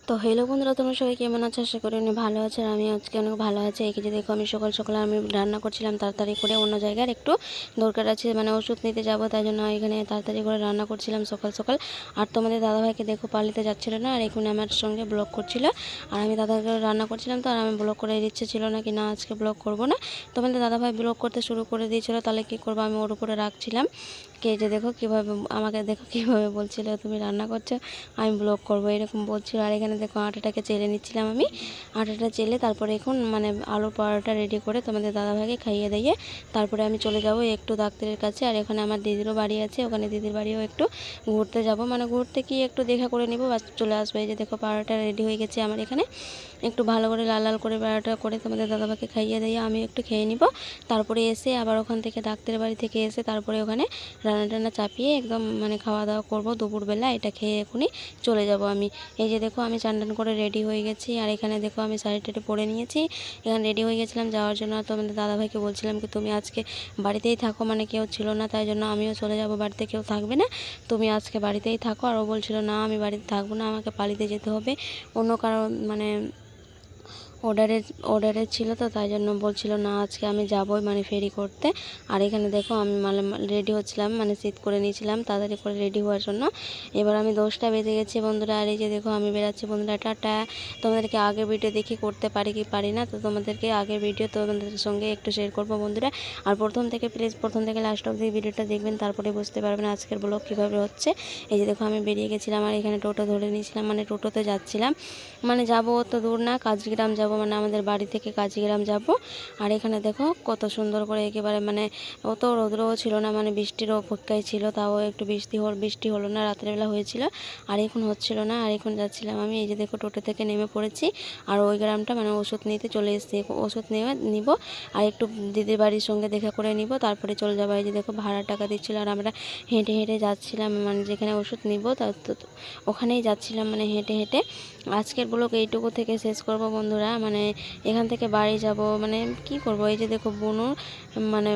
তো হ্যালো বন্ধুরা, তোমরা সবাই কেমন আছো? আশা করি অনেক ভালো আছে। আর আমি আজকে অনেক ভালো আছি। এই যে দেখো, আমি সকাল সকাল আমি রান্না করছিলাম তাড়াতাড়ি করে, অন্য জায়গার একটু দরকার আছে, মানে ওষুধ নিতে যাব, তাই জন্য এখানে তাড়াতাড়ি করে রান্না করছিলাম সকাল সকাল। আর তোমাদের দাদাভাইকে দেখো পালিতে যাচ্ছিল না, আর এখানে আমার সঙ্গে ব্লগ করছিল। আর আমি দাদাকে রান্না করছিলাম, তো আর আমি ব্লগ করার ইচ্ছে ছিল না কি না আজকে ব্লগ করব না। তোমাদের দাদাভাই ব্লগ করতে শুরু করে দিয়েছিল, তাহলে কী করবো, আমি ওর উপরে রাখছিলাম। কে যে দেখো কীভাবে আমাকে দেখো কীভাবে বলছিল, তুমি রান্না করছো, আমি ব্লগ করবো, এরকম বলছিল। আর এখানে দেখো আটাটাকে চেলে নিচ্ছিলাম আমি। আটাটা চেলে তারপরে এখন মানে আলুর পরোটা রেডি করে তোমাদের দাদাভাইকে খাইয়ে দিয়ে তারপরে আমি চলে যাব একটু ডাক্তারের কাছে। আর এখানে আমার দিদিরও বাড়ি আছে, ওখানে দিদির বাড়িও একটু ঘুরতে যাব, মানে ঘুরতে গিয়ে একটু দেখা করে নিব, বাস চলে আসবো। এই যে দেখো পরোটা রেডি হয়ে গেছে আমার এখানে। একটু ভালো করে লাল লাল করে পরোটা করে তোমাদের দাদাভাইকে খাইয়ে দিয়ে আমি একটু খেয়ে নিব। তারপরে এসে আবার ওখান থেকে ডাক্তারের বাড়ি থেকে এসে তারপরে ওখানে রান্না টান্না চাপিয়ে একদম মানে খাওয়া দাওয়া করবো দুপুরবেলা। এটা খেয়ে এখনই চলে যাব আমি। এই যে দেখো আমি চান টান করে রেডি হয়ে গেছি। আর এখানে দেখো আমি শাড়ি টাড়ি পরে নিয়েছি, এখানে রেডি হয়ে গেছিলাম যাওয়ার জন্য। তো আমাদের দাদাভাইকে বলছিলাম কি তুমি আজকে বাড়িতেই থাকো, মানে কেউ ছিল না, তাই জন্য আমিও চলে যাব, বাড়িতে কেউ থাকবে না, তুমি আজকে বাড়িতেই থাকো। আর ও বলছিল না আমি বাড়িতে থাকবো না, আমাকে পালিতে যেতে হবে, অন্য কারণ মানে অর্ডারের ছিল, তো তাই জন্য বলছিল না আজকে আমি যাবই, মানে ফেরি করতে। আর এখানে দেখো আমি মানে রেডি হচ্ছিলাম, মানে শীত করে নিয়েছিলাম তাড়াতাড়ি করে রেডি হওয়ার জন্য। এবার আমি 10টা বেজে গেছে বন্ধুরা। আর এই যে দেখো আমি বেরাচ্ছি বন্ধুরা, টাটা। তোমাদেরকে আগের ভিডিও দেখি করতে পারি কি পারি না, তো তোমাদেরকে আগের ভিডিও তোমাদের সঙ্গে একটু শেয়ার করবো বন্ধুরা। আর প্রথম থেকে প্লিজ প্রথম থেকে লাস্ট অবধি ভিডিওটা দেখবেন, তারপরে বুঝতে পারবেন আজকের ব্লগ কীভাবে হচ্ছে। এই যে দেখো আমি বেরিয়ে গেছিলাম, আর এখানে টোটো ধরে নিয়েছিলাম, মানে টোটোতে যাচ্ছিলাম, মানে যাবো অত দূর না, কাজগ্রাম যাব, মানে আমাদের বাড়ি থেকে কাজগ্রাম যাব। আর এখানে দেখো কত সুন্দর করে একেবারে মানে অত রৌদ্রও ছিল না, মানে বৃষ্টির অপেক্ষায় ছিল, তাও একটু বৃষ্টি হলো না, রাত্রেবেলা হয়েছিল আর এখন হচ্ছিল না। আর এখন যাচ্ছিলাম আমি, এই যে দেখো টোটো থেকে নেমে পড়েছি। আর ওই গ্রামটা মানে ওষুধ নিতে চলে এসেছি, ওষুধ নিব আর একটু দিদির বাড়ির সঙ্গে দেখা করে নিব, তারপরে চলে যাবো। এই যে দেখো ভাড়া টাকা দিচ্ছিল, আর আমরা হেঁটে হেঁটে যাচ্ছিলাম, মানে যেখানে ওষুধ নিব ওখানেই যাচ্ছিলাম, মানে হেঁটে হেঁটে। আজকের ব্লগ এইটুকু থেকে শেষ করব বন্ধুরা, মানে এখান থেকে বাড়ি যাব, মানে কি করব। এই যে দেখো বোনু, মানে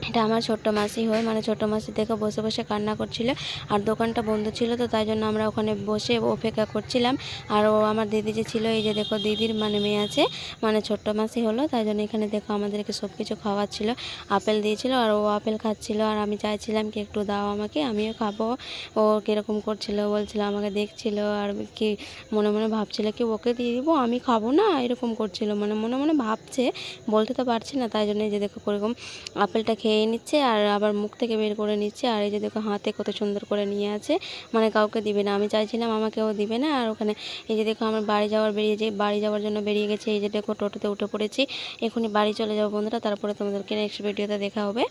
এটা আমার ছোট্ট মাসি হয়, মানে ছোটো মাসি দেখো বসে বসে কান্না করছিল। আর দোকানটা বন্ধ ছিল, তো তাই জন্য আমরা ওখানে বসে অপেক্ষা করছিলাম। আর ও আমার দিদি যে ছিল, এই যে দেখো দিদির মানে মেয়ে আছে, মানে ছোট্ট মাসি হলো, তাই জন্য এখানে দেখো আমাদেরকে সব কিছু খাওয়াচ্ছিল, আপেল দিয়েছিল আর ও আপেল খাচ্ছিল। আর আমি চাইছিলাম কি একটু দাও আমাকে, আমিও খাবো। ও কীরকম করছিল, বলছিল আমাকে দেখছিল, আর কি মনে মনে ভাবছিল কি ওকে দিয়ে দিব, আমি খাবো না, এরকম করছিল, মানে মনে মনে ভাবছে, বলতে তো পারছি না। তাই জন্য এই যে দেখো এরকম আপেলটা খেয়ে নিচ্ছে আর আবার মুখ থেকে বের করে নিচ্ছে। আর এই যে দেখো হাতে কত সুন্দর করে নিয়ে আছে, মানে কাউকে দিবে না, আমি চাইছিলাম আমাকেও দিবে না। আর ওখানে এই যে দেখো আমার বাড়ি যাওয়ার জন্য বেরিয়ে গেছে। এই যে দেখো টোটোতে উঠে পড়েছি, এখনই বাড়ি চলে যাবো বন্ধুরা, তারপরে তোমাদেরকে নেক্সট ভিডিওতে দেখা হবে।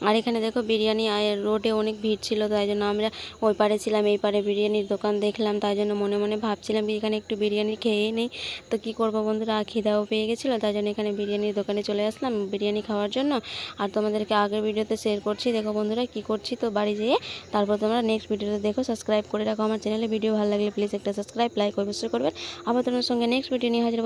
আর এখানে দেখো বিরিয়ানি রোডে অনেক ভিড় ছিল, তাই জন্য আমরা ওই পারে ছিলাম, এই পারে বিরিয়ানির দোকান দেখলাম, তাই জন্য মনে মনে ভাবছিলাম এখানে একটু বিরিয়ানি খেয়েই নেই। তো কী করবো বন্ধুরা, খিদাও পেয়ে গেছিলো, তাই জন্য এখানে বিরিয়ানির দোকানে চলে আসলাম বিরিয়ানি খাওয়ার জন্য। আর তোমাদেরকে আগের ভিডিওতে শেয়ার করছি, দেখো বন্ধুরা কি করছি। তো বাড়ি যেয়ে তারপর তোমরা নেক্সট ভিডিওতে দেখো, সাবস্ক্রাইব করে রাখো আমার চ্যানেলে। ভিডিও ভালো লাগলে প্লিজ একটা সাবস্ক্রাইব লাইক অবশ্যই করবেন। আবার তোমার সঙ্গে নেক্সট ভিডিও নিয়ে হাজির।